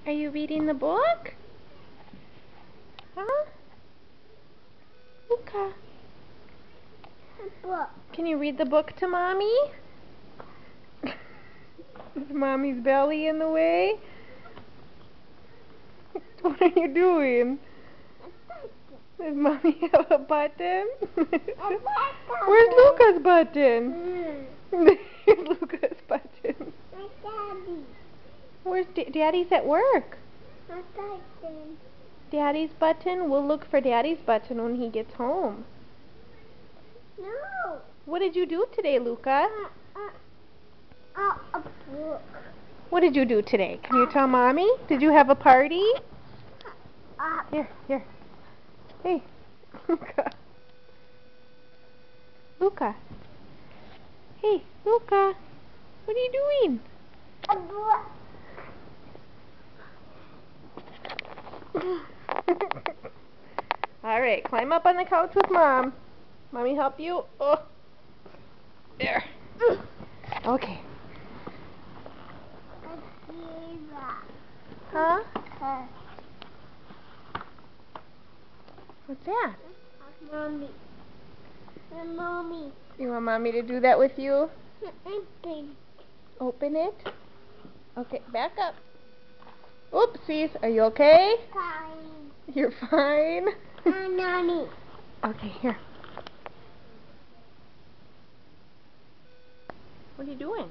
Are you reading the book? Huh? Luca. Book. Can you read the book to Mommy? Is Mommy's belly in the way? What are you doing? Does Mommy have a button? Where's Luca's button? There's Luca's button. Daddy. Where's Daddy's at work? My button. Daddy's button? We'll look for Daddy's button when he gets home. No. What did you do today, Luca? A book. What did you do today? Can you tell Mommy? Did you have a party? Here. Hey, Luca. Luca. Hey, Luca. What are you doing? A book. All right, climb up on the couch with Mom. Mommy help you? Oh. There. Okay. Huh? What's that? Mommy. Mommy. You want Mommy to do that with you? Open. Open it? Okay, back up. Oopsies. Are you okay? Fine. You're fine? Mommy. Okay, here. What are you doing?